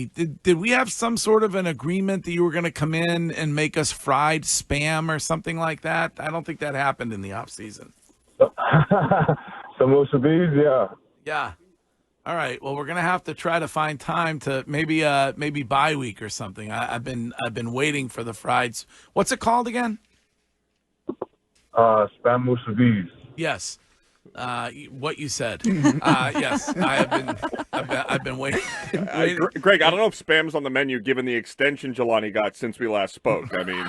Did we have some sort of an agreement that you were going to come in and make us fried spam or something like that? I don't think that happened in the off season. Some Musabis, yeah. Yeah. All right. Well, we're gonna have to try to find time to maybe bye week or something. I've been waiting for the frieds. What's it called again? Spam Musabis. Yes. What you said. Yes, I've been waiting. Greg, I don't know if spam's on the menu given the extension Jahlani got since we last spoke. I mean,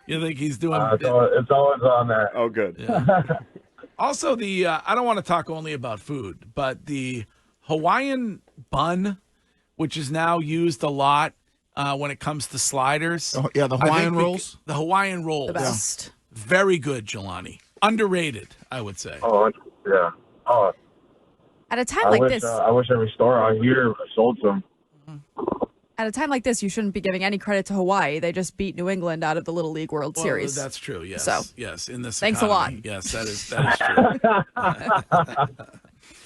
you think he's doing? It's always on there. Oh, good. Yeah. Also, I don't want to talk only about food, but the Hawaiian bun, which is now used a lot when it comes to sliders. Oh, yeah, the Hawaiian rolls. The Hawaiian rolls. The best. Very good, Jelani. Underrated, I would say. Oh, yeah. Oh, At a time like this. I wish every store out here sold some. At a time like this, you shouldn't be giving any credit to Hawaii. They just beat New England out of the Little League World Series. That's true. Yes. So, yes. In this. Thanks economy. a lot. Yes, that is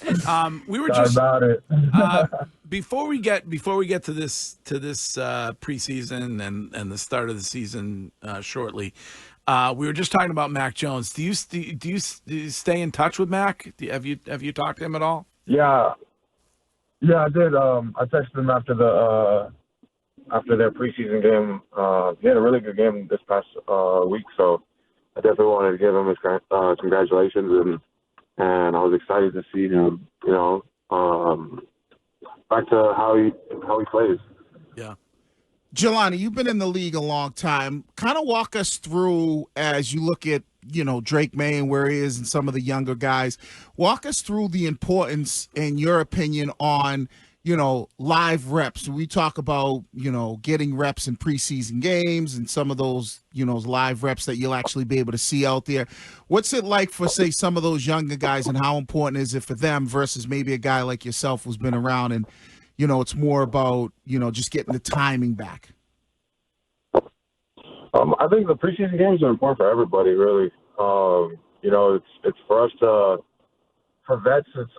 true. We were just about it. before we get to this preseason and the start of the season shortly. We were just talking about Mac Jones. Do you stay in touch with Mac? Have you talked to him at all? Yeah, I did. I texted him after their preseason game. He had a really good game this past week, so I definitely wanted to give him his congratulations, and I was excited to see him. Back to how he plays. Yeah. Jahlani, you've been in the league a long time. Kind of walk us through as you look at, Drake Maye and where he is and some of the younger guys. Walk us through the importance, in your opinion, on, live reps. We talk about, getting reps in preseason games and some of those, live reps that you'll actually be able to see out there. What's it like for, say, some of those younger guys, and how important is it for them versus maybe a guy like yourself who's been around and, it's more about, just getting the timing back? I think the preseason games are important for everybody, really. It's for us for vets, it's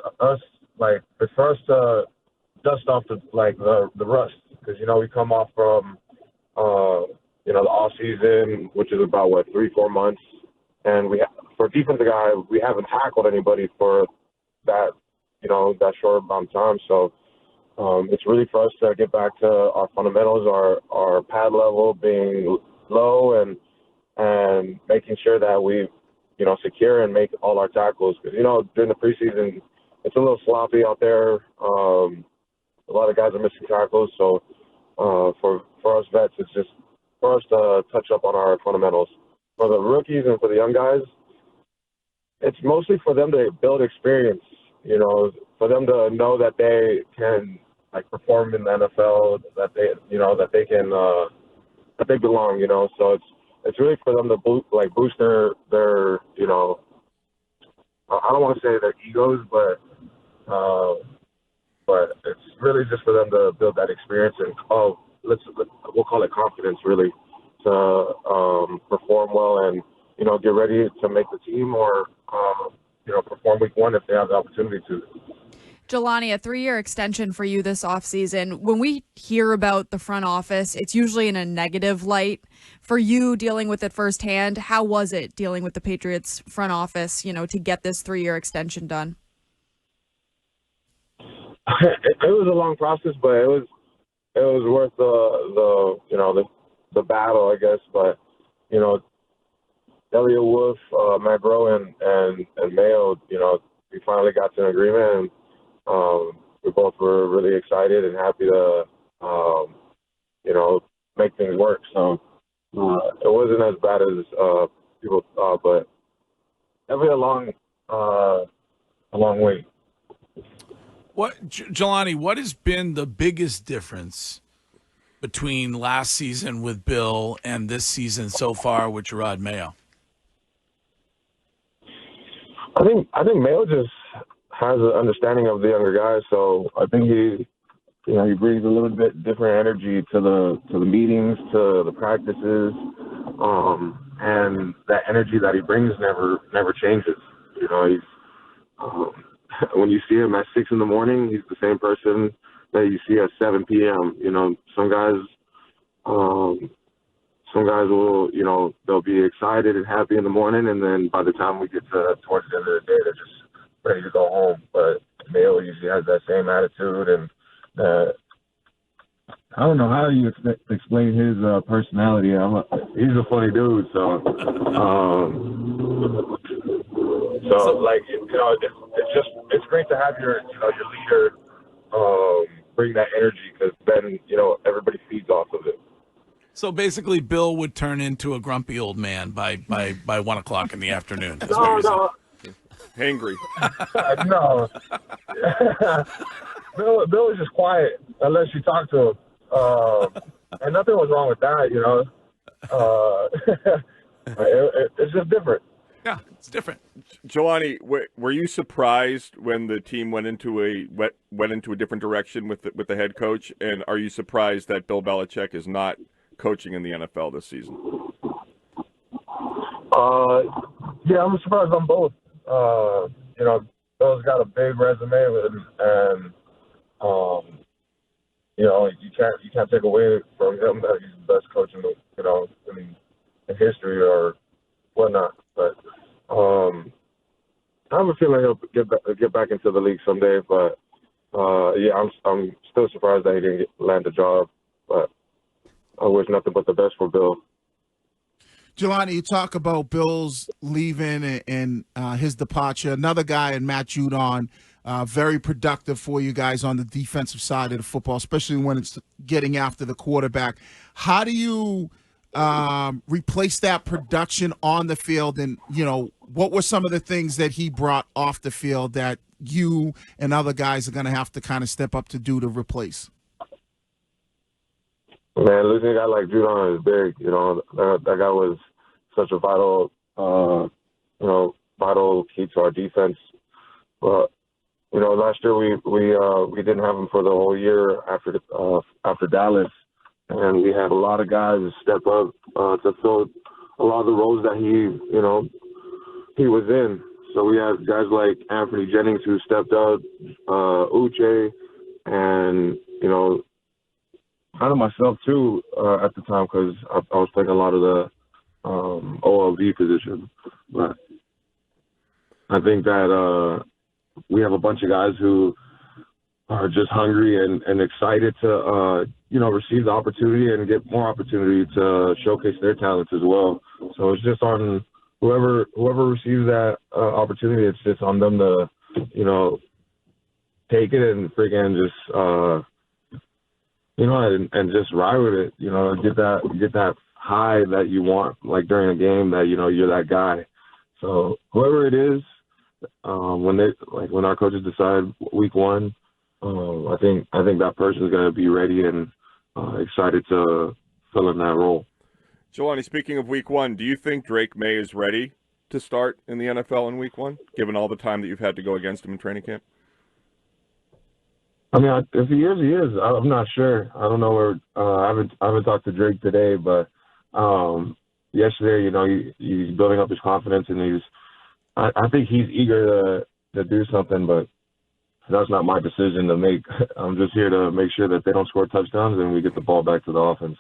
for us to dust off the rust. Because, we come off from, the off season, which is about, 3-4 months. And for defensive guy, we haven't tackled anybody for that, that short amount of time. So, it's really for us to get back to our fundamentals, our pad level being low and making sure that we, secure and make all our tackles. Because, during the preseason, it's a little sloppy out there. A lot of guys are missing tackles. So for us vets, it's just for us to touch up on our fundamentals. For the rookies and for the young guys, it's mostly for them to build experience, for them to know that they can perform in the NFL, that they can that they belong, So it's really for them to boost their I don't want to say their egos, but it's really just for them to build that experience and we'll call it confidence, really, to perform well and get ready to make the team or perform week one if they have the opportunity to. Jahlani, a 3-year extension for you this offseason. When we hear about the front office, it's usually in a negative light. For you, dealing with it firsthand, how was it dealing with the Patriots front office, to get this 3-year extension done? It was a long process, but it was worth the battle, I guess. But Elliot Wolf, Matt Groh, and Mayo, we finally got to an agreement. And we both were really excited and happy to, make things work. So it wasn't as bad as people thought, but definitely a long way. Jahlani, what has been the biggest difference between last season with Bill and this season so far with Jerod Mayo? I think Mayo just has an understanding of the younger guys, so I think he brings a little bit different energy to the meetings, to the practices, and that energy that he brings never changes. He's when you see him at 6 a.m, he's the same person that you see at 7 p.m. You know, some guys will, you know, they'll be excited and happy in the morning, and then by the time we get towards the end of the day, they're just ready to go home. But Mayo usually has that same attitude, and I don't know how you explain his personality. He's a funny dude, so like, you know, it's great to have your leader bring that energy, because then, you know, everybody feeds off of it. So basically, Bill would turn into a grumpy old man by 1 o'clock in the afternoon. That's what you're saying. Hangry. No. Bill is just quiet unless you talk to him. And nothing was wrong with that, you know. It's just different. Yeah, it's different. Jahlani, were you surprised when the team went into a different direction with the head coach? And are you surprised that Bill Belichick is not coaching in the NFL this season? Yeah, I'm surprised on both. You know, Bill's got a big resume with him, and you know, you can't take away from him that he's the best coach in the, you know, in history or whatnot. But I have a feeling he'll get back into the league someday. But yeah, I'm still surprised that he didn't land the job. But I wish nothing but the best for Bill. Jahlani, you talk about Bill's leaving and his departure. Another guy in Matt Judon, very productive for you guys on the defensive side of the football, especially when it's getting after the quarterback. How do you replace that production on the field? And, you know, what were some of the things that he brought off the field that you and other guys are going to have to kind of step up to do to replace? Man, losing a guy like Judon is big. You know, that guy was such a vital key to our defense. But, you know, last year we didn't have him for the whole year after Dallas, and we had a lot of guys step up to fill a lot of the roles that he was in. So we had guys like Anthony Jennings who stepped up, Uche, and, you know, kind of myself too at the time, because I was playing a lot of the OLV position. But I think that we have a bunch of guys who are just hungry and excited to receive the opportunity and get more opportunity to showcase their talents as well. So it's just on whoever receives that opportunity. It's just on them to, you know, take it and freaking just and just ride with it, you know, get that high that you want, like during a game, that, you know, you're that guy. So whoever it is, when our coaches decide week one, I think that person is going to be ready and excited to fill in that role. Jahlani, speaking of week one, do you think Drake Maye is ready to start in the NFL in week one, given all the time that you've had to go against him in training camp? I mean, if he is, he is. I'm not sure. I don't know where. I haven't talked to Drake today, but yesterday, you know, he's building up his confidence, and I think he's eager to do something, but that's not my decision to make. I'm just here to make sure that they don't score touchdowns and we get the ball back to the offense.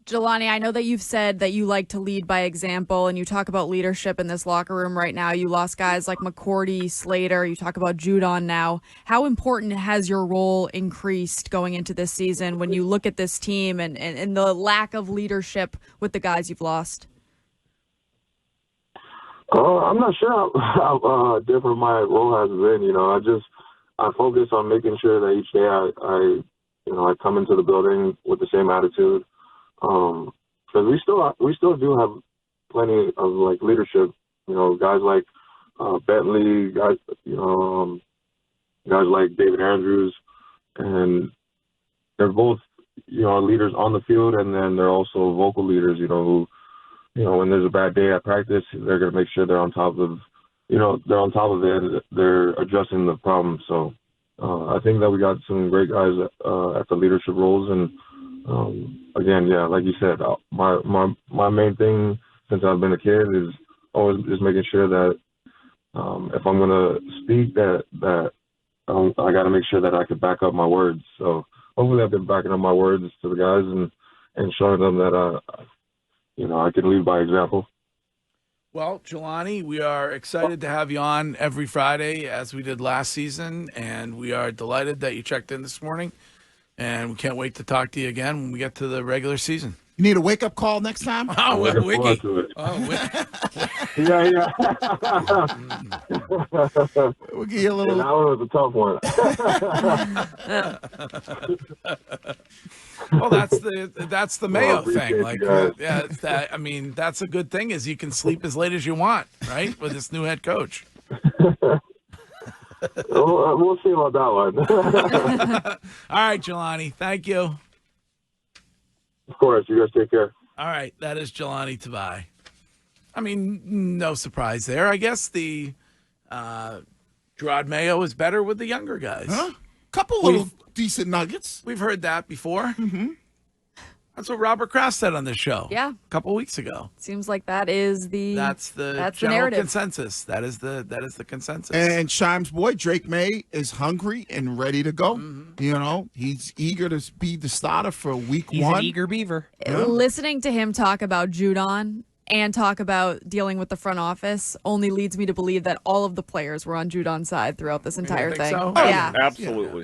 Jahlani, I know that you've said that you like to lead by example, and you talk about leadership in this locker room right now. You lost guys like McCourty, Slater. You talk about Judon now. How important has your role increased going into this season when you look at this team and the lack of leadership with the guys you've lost? I'm not sure how different my role has been. You know, I focus on making sure that each day I come into the building with the same attitude. Because we still do have plenty of like leadership. You know, guys like Bentley, guys like David Andrews, and they're both, you know, leaders on the field, and then they're also vocal leaders. You know, who, you know, when there's a bad day at practice, they're gonna make sure they're on top of it. And they're addressing the problem. So I think that we got some great guys at the leadership roles, and again, yeah, like you said, my main thing since I've been a kid is always just making sure that if I'm gonna speak, that I got to make sure that I can back up my words. So hopefully I've been backing up my words to the guys and showing them that, I can lead by example. Well, Jahlani, we are excited to have you on every Friday as we did last season, and we are delighted that you checked in this morning, and we can't wait to talk to you again when we get to the regular season. You need a wake-up call next time? Oh, Looking Wiki. forward to it. Oh, Wiki. Yeah. We'll give you a little. That one was a tough one. Well, that's the Mayo appreciate thing. you Like, guys. that's a good thing is you can sleep as late as you want, right? With this new head coach. We'll see about that one. All right, Jahlani. Thank you. Of course. You guys take care. All right, that is Jahlani Tavai. I mean, no surprise there. I guess the Gerard Mayo is better with the younger guys. Huh? Couple little decent nuggets. We've heard that before. Mm-hmm. That's what Robert Kraft said on this show. Yeah. A couple weeks ago. Seems like that's the general narrative. consensus. That is the consensus. And Shime's boy, Drake Maye, is hungry and ready to go. Mm-hmm. He's eager to be the starter for week He's one. an eager beaver. Listening to him talk about Judon and talk about dealing with the front office only leads me to believe that all of the players were on Judon's side throughout this entire think thing. so? Yeah. Absolutely.